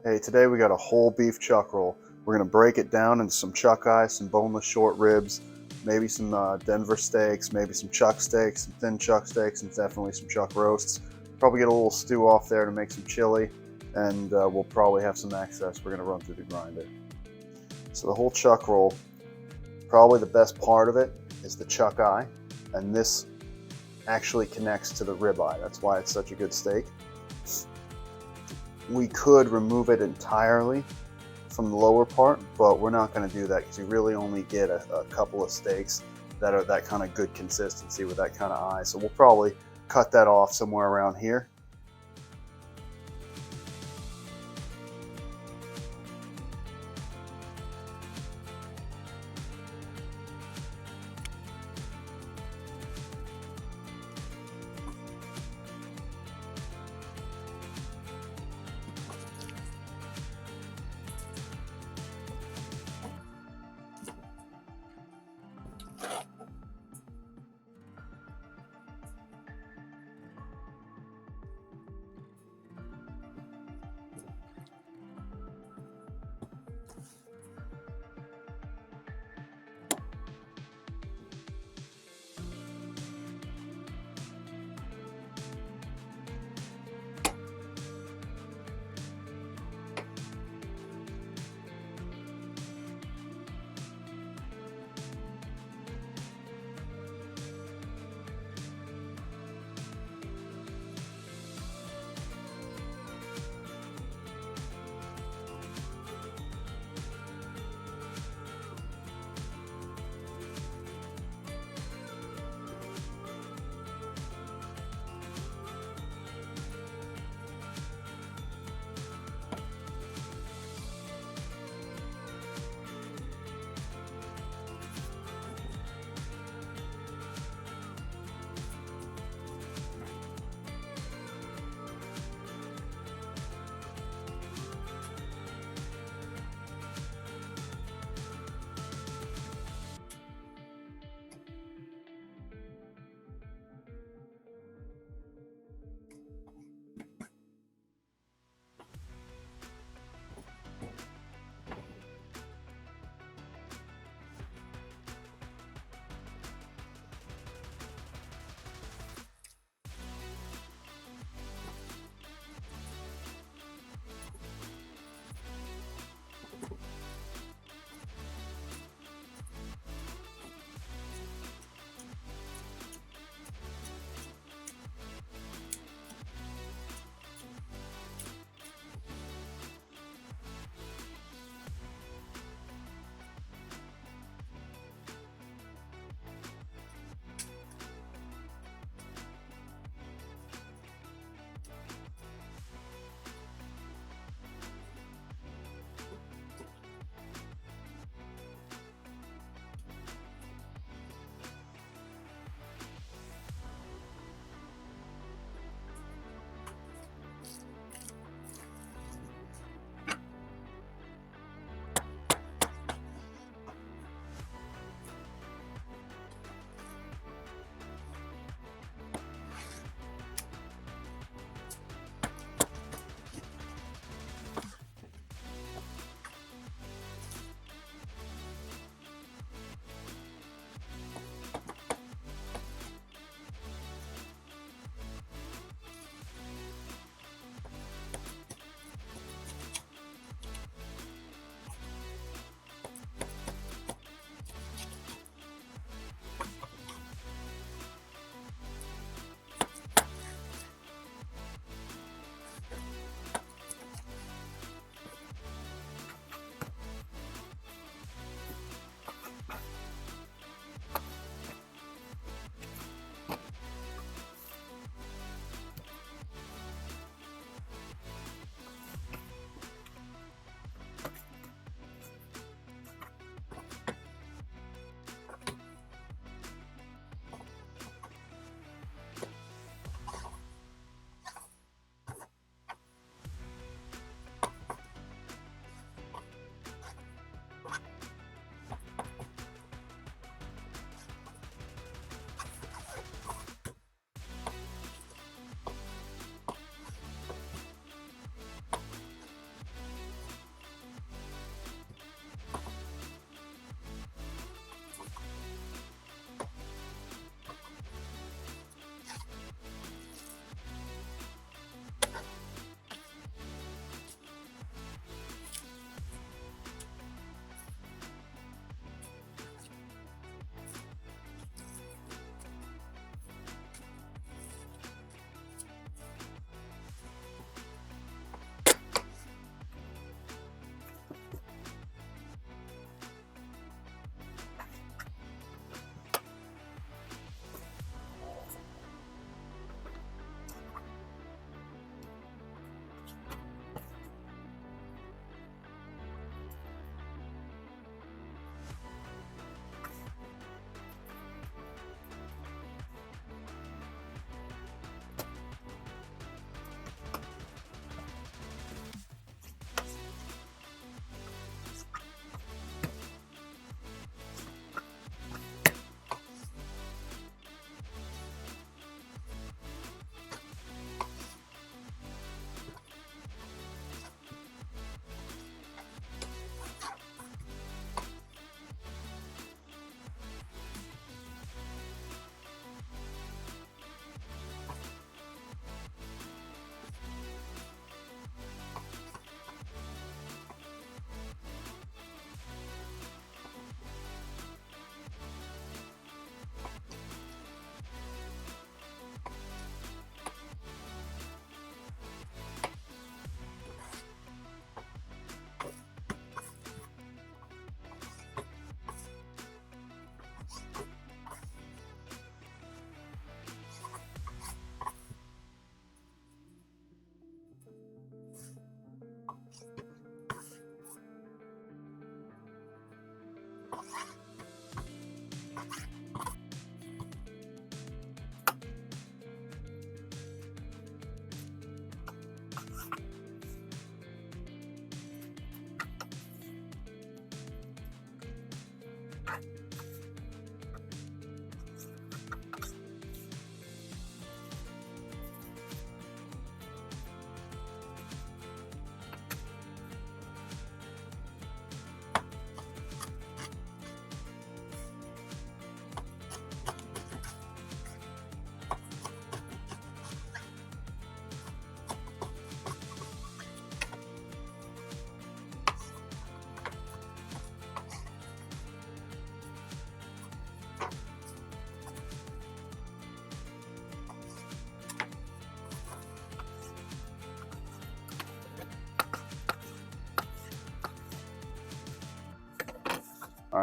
Hey, today we got a whole beef chuck roll. We're gonna break it down into some chuck eyes, some boneless short ribs, maybe some Denver steaks, maybe some chuck steaks, some thin chuck steaks, and definitely some chuck roasts. Probably get a little stew off there to make some chili, and we'll probably have some excess. We're gonna run through the grinder. So the whole chuck roll, probably the best part of it is the chuck eye, and this actually connects to the rib eye. That's why it's such a good steak. We could remove it entirely from the lower part, but we're not going to do that because you really only get a couple of steaks that are that kind of good consistency with that kind of eye. So we'll probably cut that off somewhere around here.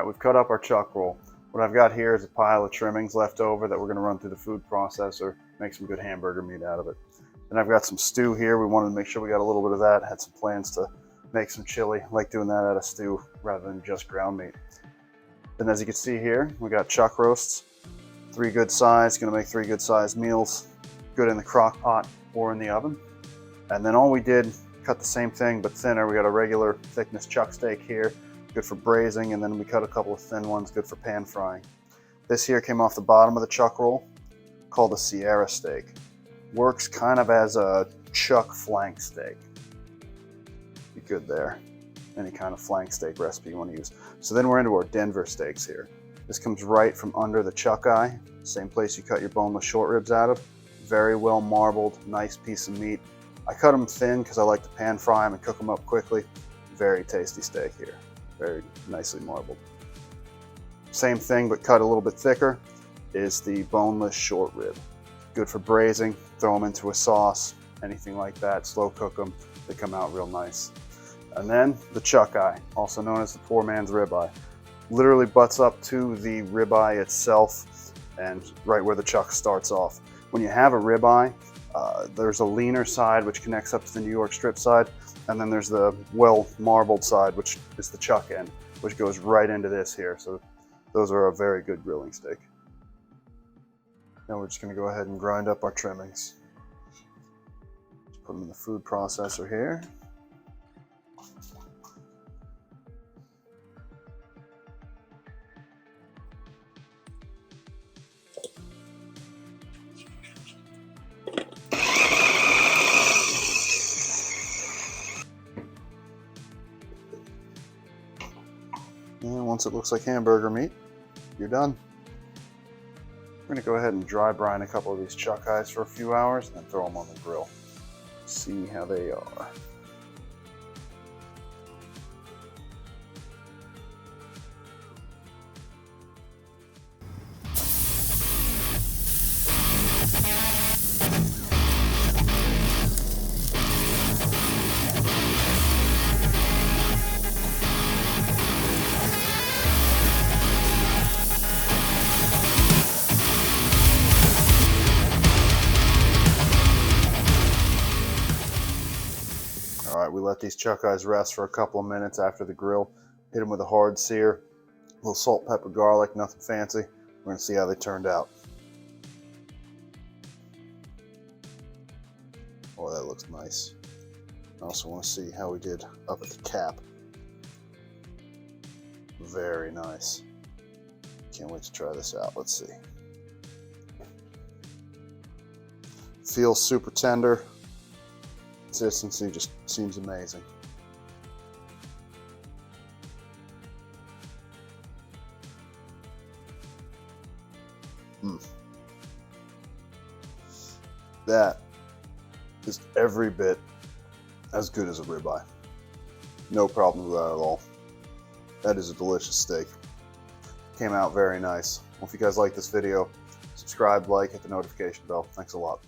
right, we've cut up our chuck roll. What I've got here is a pile of trimmings left over that we're going to run through the food processor, make some good hamburger meat out of it. Then I've got some stew here. We wanted to make sure we got a little bit of that. Had some plans to make some chili. I like doing that out of stew rather than just ground meat. Then as you can see here, we got chuck roasts, 3 good size. Going to make 3 good sized meals, good in the crock pot or in the oven. And then all we did, cut the same thing but thinner. We got a regular thickness chuck steak here, good for braising, and then we cut a couple of thin ones, good for pan frying. This here came off the bottom of the chuck roll, called a Sierra steak. Works kind of as a chuck flank steak. Be good there. Any kind of flank steak recipe you want to use. So then we're into our Denver steaks here. This comes right from under the chuck eye, same place you cut your boneless short ribs out of. Very well marbled, nice piece of meat. I cut them thin because I like to pan fry them and cook them up quickly. Very tasty steak here. Very nicely marbled. Same thing but cut a little bit thicker is the boneless short rib. Good for braising, throw them into a sauce, anything like that, slow cook them, they come out real nice. And then the chuck eye, also known as the poor man's ribeye. Literally butts up to the ribeye itself and right where the chuck starts off. When you have a ribeye, there's a leaner side which connects up to the New York strip side, and then there's the well marbled side which is the chuck end, which goes right into this here. So those are a very good grilling steak. Now we're just going to go ahead and grind up our trimmings. Just put them in the food processor here. And once it looks like hamburger meat, you're done. We're going to go ahead and dry brine a couple of these chuck eyes for a few hours and then throw them on the grill. See how they are. All right, we let these chuck eyes rest for a couple of minutes after the grill. Hit them with a hard sear, a little salt, pepper, garlic, nothing fancy. We're gonna see how they turned out. Oh, that looks nice. I also want to see how we did up at the cap. Very nice. Can't wait to try this out. Let's see. Feels super tender. Consistency just seems amazing. That is every bit as good as a ribeye. No problem with that at all. That is a delicious steak. Came out very nice. Well, if you guys like this video, subscribe, like, hit the notification bell. Thanks a lot.